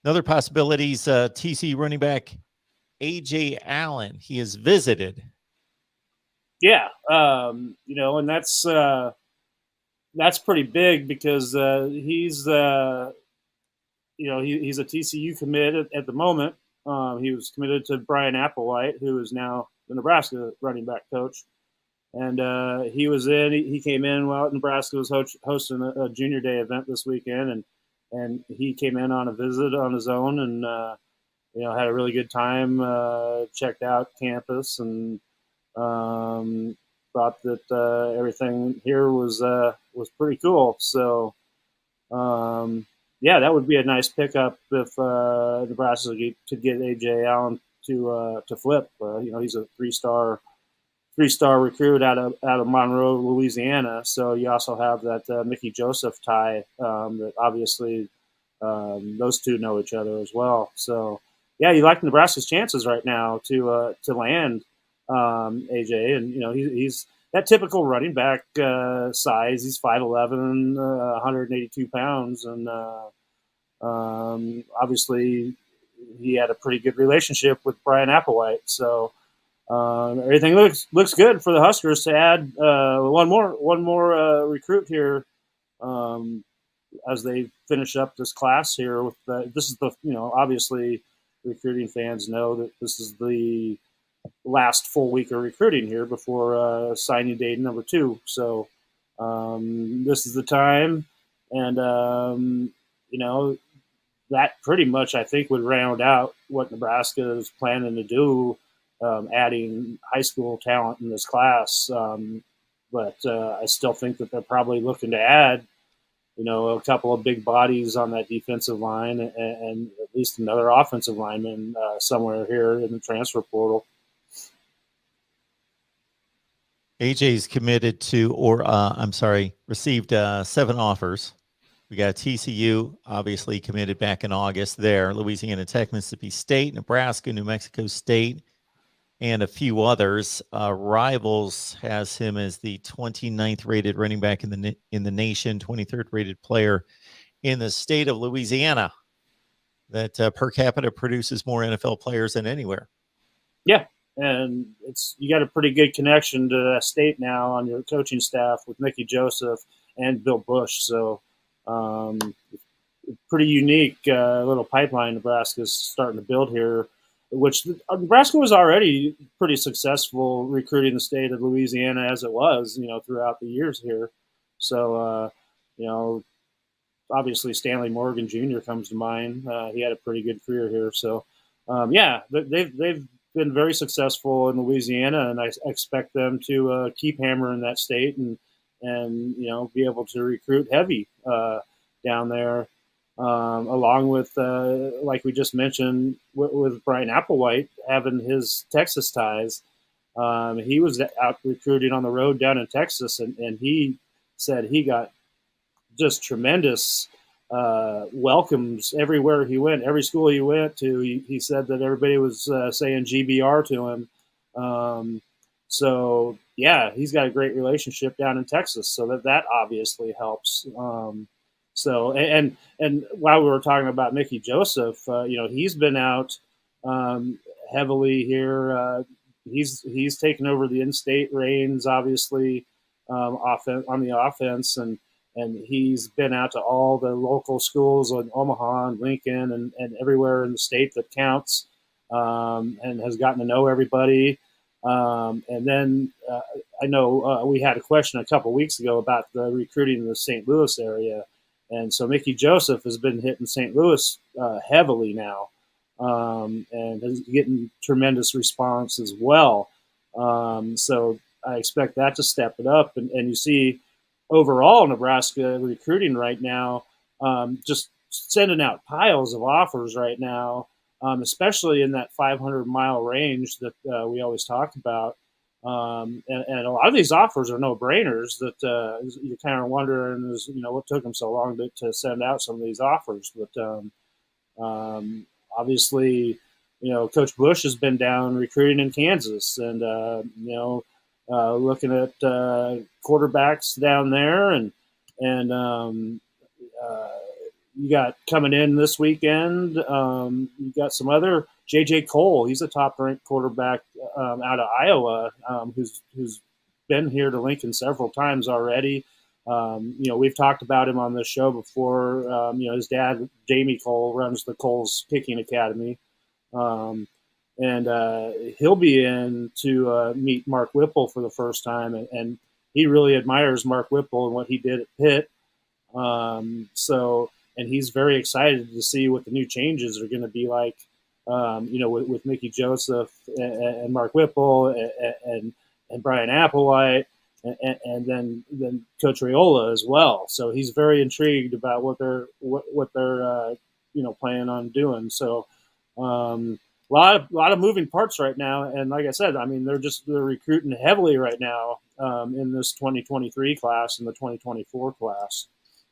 Another possibility is TCU running back Ajay Allen. He has visited. Yeah, and that's pretty big because he's a TCU commit at the moment. He was committed to Brian Applewhite, who is now the Nebraska running back coach. And he came in while Nebraska was hosting a junior day event this weekend, and he came in on a visit on his own, and had a really good time. Checked out campus, and thought that everything here was pretty cool. So that would be a nice pickup if Nebraska could get Ajay Allen to flip. He's a three-star recruit out of Monroe, Louisiana. So you also have that Mickey Joseph tie that obviously those two know each other as well. So yeah, you like Nebraska's chances right now to land AJ, and he's that typical running back size. He's 5'11", 182 pounds, and obviously he had a pretty good relationship with Brian Applewhite. So everything looks good for the Huskers to add one more recruit here as they finish up this class here. With this is the obviously recruiting fans know that this is the last full week of recruiting here before signing day number 2. So this is the time, and that pretty much I think would round out what Nebraska is planning to do. Adding high school talent in this class. But I still think that they're probably looking to add, a couple of big bodies on that defensive line and at least another offensive lineman somewhere here in the transfer portal. AJ's committed to, received 7 offers. We got TCU, obviously committed back in August there, Louisiana Tech, Mississippi State, Nebraska, New Mexico State, and a few others. Rivals has him as the 29th rated running back in the nation, 23rd rated player in the state of Louisiana. That per capita produces more NFL players than anywhere. Yeah, and you got a pretty good connection to that state now on your coaching staff with Mickey Joseph and Bill Bush. So pretty unique little pipeline Nebraska's starting to build here, which Nebraska was already pretty successful recruiting the state of Louisiana as it was, throughout the years here. So, obviously Stanley Morgan Jr. comes to mind. He had a pretty good career here. So, they've been very successful in Louisiana, and I expect them to keep hammering that state and be able to recruit heavy down there. Along with, like we just mentioned, with Brian Applewhite having his Texas ties. He was out recruiting on the road down in Texas, and he said he got just tremendous welcomes everywhere he went. Every school he went to, he said that everybody was saying GBR to him. So, yeah, he's got a great relationship down in Texas, so that obviously helps. So, and while we were talking about Mickey Joseph, he's been out heavily here. He's taken over the in-state reins, obviously, on the offense, and he's been out to all the local schools in Omaha and Lincoln and everywhere in the state that counts, and has gotten to know everybody. And then I know we had a question a couple weeks ago about the recruiting in the St. Louis area. And so Mickey Joseph has been hitting St. Louis heavily now, and is getting tremendous response as well. So I expect that to step it up. And you see overall Nebraska recruiting right now, just sending out piles of offers right now, especially in that 500-mile range that we always talk about. And a lot of these offers are no-brainers that you're kind of wondering what took them so long to send out some of these offers. But obviously, Coach Bush has been down recruiting in Kansas and, looking at quarterbacks down there and you got coming in this weekend. You got some other J.J. Cole. He's a top-ranked quarterback out of Iowa, who's been here to Lincoln several times already. We've talked about him on this show before. His dad, Jamie Cole, runs the Cole's Kicking Academy. And he'll be in to meet Mark Whipple for the first time. And he really admires Mark Whipple and what he did at Pitt. And he's very excited to see what the new changes are going to be like, with Mickey Joseph and Mark Whipple and Brian Applewhite and then Coach Raiola as well. So he's very intrigued about what they're planning on doing. So a lot of moving parts right now, and like I said, I mean they're recruiting heavily right now in this 2023 class and the 2024 class.